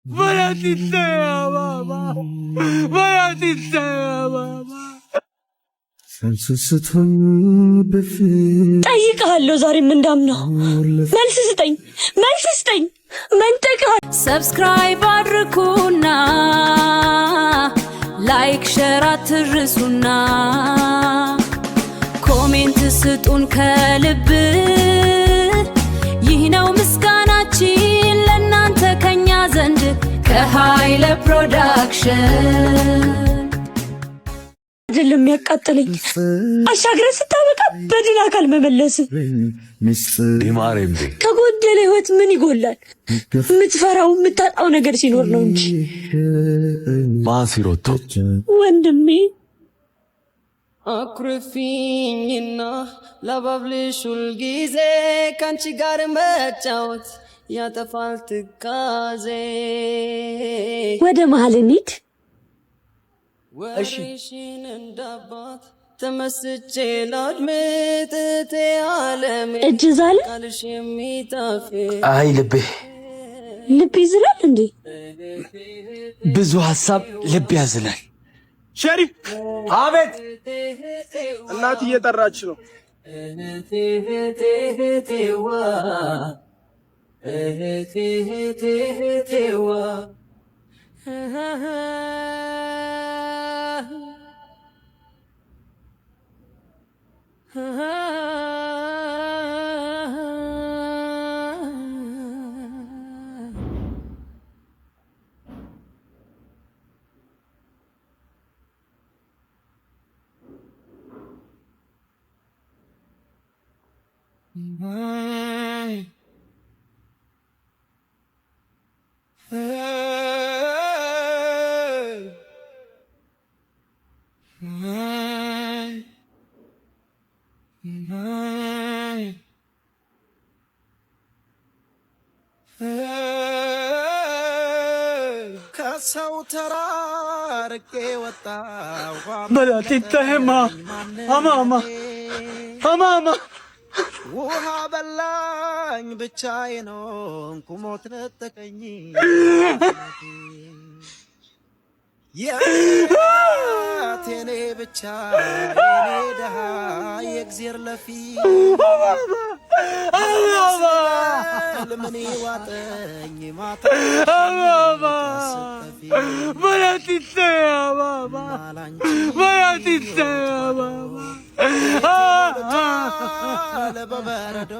Malatita mama. Malatita mama. ጠይቀሃለሁ ዛሬም እንዳምነው መልስ ስጠኝ መንጠቅ ሰብስክራይብ አድርጉና ላይክ ሼር አትርሱና ኮሜንት ስጡን ከልብ ይህ ነው ምስጋናችን ለእናንተ ከኛ ዘንድ ከኃይለ ፕሮዳክሽን አይደለም ያቃጥለኝ አሻግረ ስታበቃ በድን አካል መመለስ ዲማሬምቤ ከጎደለ ህይወት ምን ይጎላል? የምትፈራው የምታጣው ነገር ሲኖር ነው እንጂ ማሲሮቶ ወንድሜ አኩርፊኝና ለባብልሽ ሁልጊዜ ካንቺ ጋር መጫወት ያጠፋል ትካዜ ወደ መሀል እንሂድ። ወሬሽን እንዳባት ተመስጬ ላድምጥቴ ዓለም እጅ ዛለ ቃልሽ የሚጣፍ አይ ልብ ይዝላል እንዴ? ብዙ ሐሳብ ልብ ያዝላል። ሸሪፍ አቤት። እናት እየጠራች ነው። ከሰው ተራርቄ ወጣሁ በላቲተህማ አማማ ውሃ በላኝ ብቻዬን ሆንኩ ሞት ነጠቀኝ የኔ ብቻ የኔ ደሃ የእግዜር ለፊ ምን ዋጠኝ ማታ በበረዶ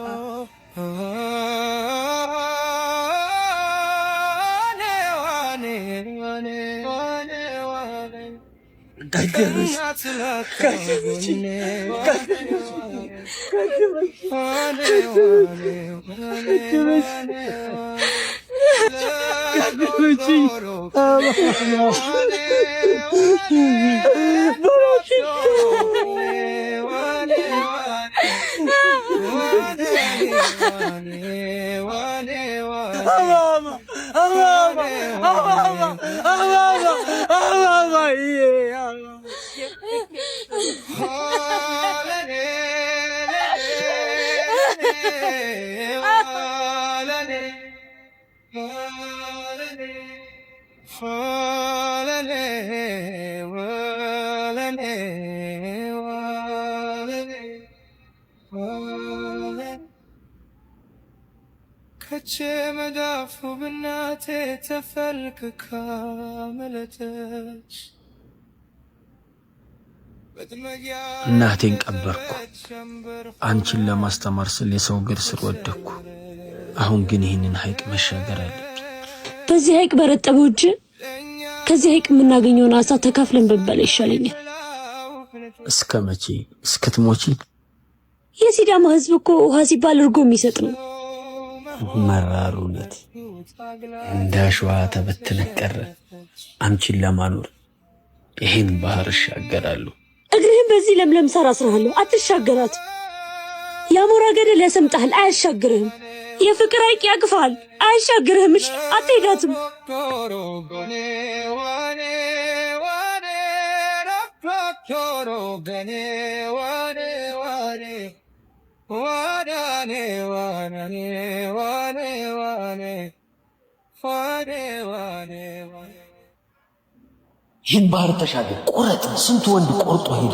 ከቼ መዳፉ ብናቴ ተፈልክካ መለተች እናቴን ቀበርኩ። አንቺን ለማስተማር ስል የሰው እግር ስር ወደኩ። አሁን ግን ይህንን ሐይቅ መሻገር አለብኝ። በዚህ ሐይቅ በረጠበው እጅ ከዚህ ሐይቅ የምናገኘውን አሳ ተካፍለን ብንበላ ይሻለኛል። እስከ መቼ? እስክትሞቺ? የሲዳማ ህዝብ እኮ ውሃ ሲባል እርጎ የሚሰጥ ነው። መራሩነት እንዳሸዋ ተበትነህ ቀረ። አንቺን ለማኖር ይሄን ባህር እሻገራለሁ። እግርህን በዚህ ለምለም ሳር አስራለሁ፣ አትሻገራት። የአሞራ ገደል ያሰምጣል፣ አያሻግርህም። የፍቅር ሐይቅ ያቅፋል፣ አያሻግርህም። እሺ አትሄዳትም። wane ይህን ባህር ተሻገር ቁረጥ ስንት ወንድ ቆርጦ ሄደ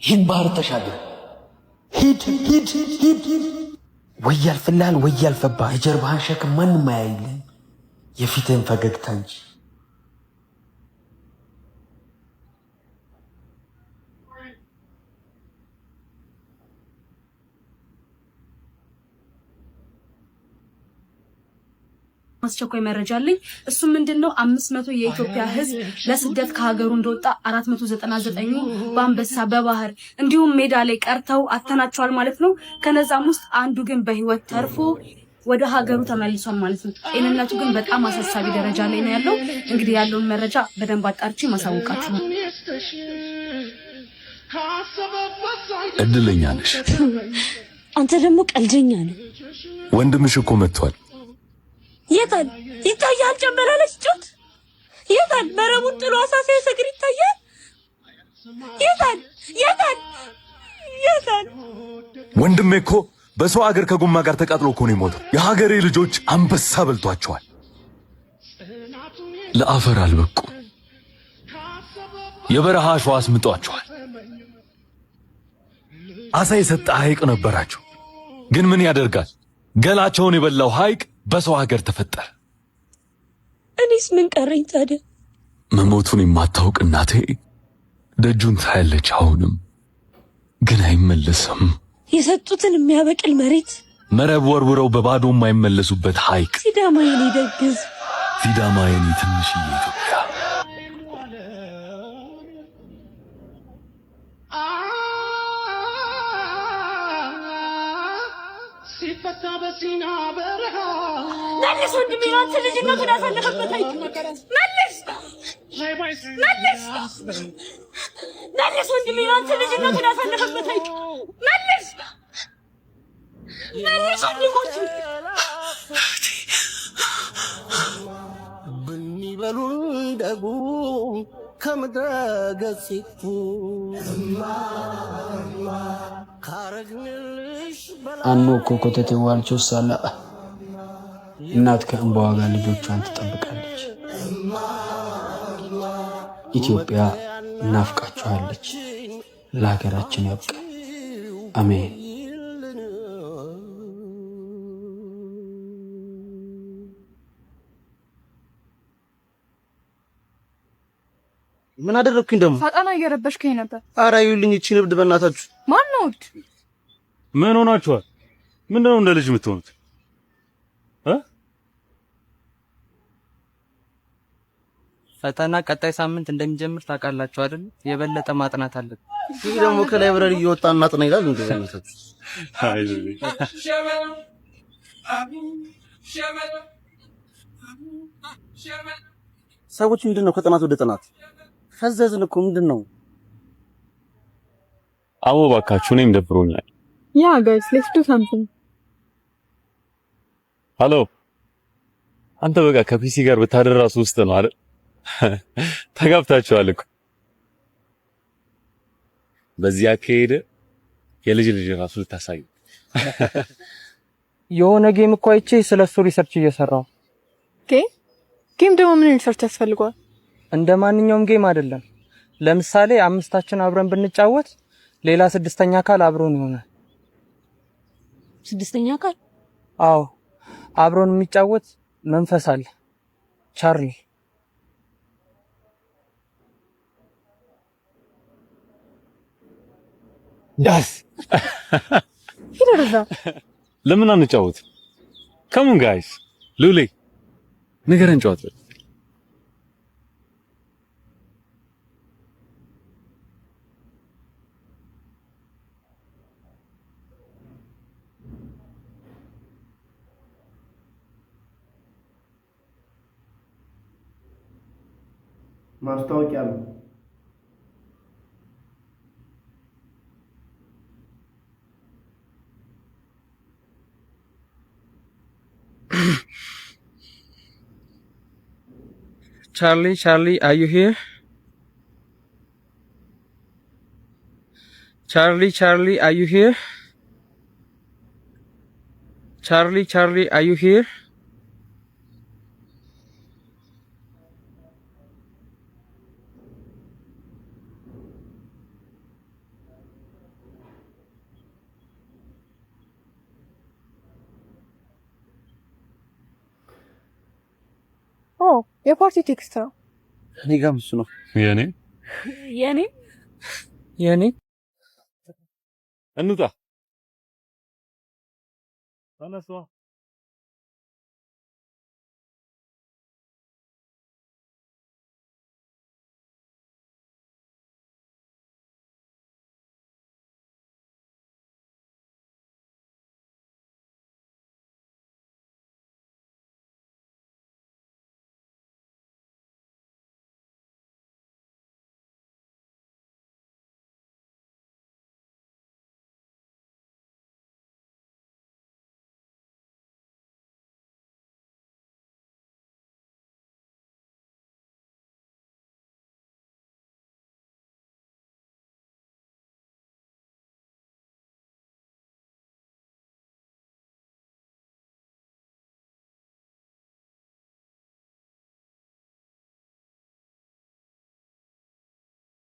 ይህን ባህር ተሻገር ሂድ ወይ ያልፍልሃል ወይ ያልፈባህ የጀርባህን ሸክም ማንም አያይልህ የፊትህን ፈገግታ እንጂ አስቸኳይ መረጃ አለኝ እሱ ምንድነው 500 የኢትዮጵያ ህዝብ ለስደት ከሀገሩ እንደወጣ 499 በአንበሳ በባህር እንዲሁም ሜዳ ላይ ቀርተው አተናቸዋል ማለት ነው ከነዛም ውስጥ አንዱ ግን በህይወት ተርፎ ወደ ሀገሩ ተመልሷል ማለት ነው ጤንነቱ ግን በጣም አሳሳቢ ደረጃ ላይ ነው ያለው እንግዲህ ያለውን መረጃ በደንብ አጣርቼ ማሳወቃችሁ ነው እድለኛ ነሽ አንተ ደግሞ ቀልደኛ ነህ ወንድምሽ እኮ መጥቷል የታል ይታያል ጀመራለች ጩት የታል መረቡን ጥሎ አሳሳ ሰግር ይታያል የታል ወንድሜ እኮ በሰው ሀገር ከጎማ ጋር ተቃጥሎ እኮ ነው የሞተው የሀገሬ ልጆች አንበሳ በልቷቸዋል ለአፈር አልበቁ የበረሃ አሸዋ አስምጧቸዋል አሳ የሰጠ ሐይቅ ነበራቸው ግን ምን ያደርጋል ገላቸውን የበላው ሐይቅ በሰው ሀገር ተፈጠረ እኔስ ምን ቀረኝ ታዲያ መሞቱን የማታውቅ እናቴ ደጁን ታያለች አሁንም ግን አይመለስም የሰጡትን የሚያበቅል መሬት መረብ ወርውረው በባዶ የማይመለሱበት ሐይቅ ሲዳማ የኔ ደግዝ ሲዳማ የኔ ትንሽዬ ኢትዮጵያ ሲፈታ በሲና በረሃ መልስ ወንድሜ አንተ ልጅነቱን ያሳለፈበት ሐይቅ መልስ ወንድሜ አንተ ልጅነቱን ያሳለፈበት ሐይቅ መልስ ወንድሞች ብንበሉ ደጉ ከምድረ ገጽኩ ካረግንልሽ አኖ ኮኮቴ ዋልቾ ሳላ እናት ከእንባዋ ጋር ልጆቿን ትጠብቃለች ኢትዮጵያ እናፍቃችኋለች ለሀገራችን ያብቃ አሜን ምን አደረኩኝ ደግሞ ፈጣና እየረበሽከኝ ነበር ኧረ ይኸውልኝ እቺ ንብድ በእናታችሁ ማን ነው ምን ሆናችኋል ምንድነው እንደ ልጅ የምትሆኑት ፈተና ቀጣይ ሳምንት እንደሚጀምር ታውቃላችሁ አይደል የበለጠ ማጥናት አለብን ይሄ ደግሞ ከላይብረሪ እየወጣ እናጥና ይላል እንዴ በእናታችሁ ሰዎች ምንድነው ከጥናት ወደ ጥናት ፈዘዝን እኮ ምንድነው አዎ ባካችሁ እኔም ደብሮኛል ያ ጋይስ ሌትስ ዱ ሳምቲንግ ሃሎ አንተ በቃ ከፒሲ ጋር በታደራሱ ውስጥ ነው አይደል ተጋብታችኋል እኮ በዚያ ከሄደ የልጅ ራሱ ልታሳይ የሆነ ጌም እኮ አይቼ ስለሱ ሪሰርች እየሰራው ጌም ደግሞ ምን ሪሰርች ያስፈልገዋል እንደ ማንኛውም ጌም አይደለም ለምሳሌ አምስታችን አብረን ብንጫወት ሌላ ስድስተኛ አካል አብሮን ይሆናል ስድስተኛ አካል አዎ አብሮን የሚጫወት መንፈስ አለ ቻርሊ ዳስ ይደረዛ ለምን አንጫወት ካም ኦን ጋይስ ሉሊ ንገረን ጫወት ማስታወቂያ ነው Charlie, are you here? Charlie, are you here? Charlie, are you here? የፓርቲ ቴክስት ነው። እኔ ጋርም እሱ ነው። የኔ እንውጣ። ተነስዋ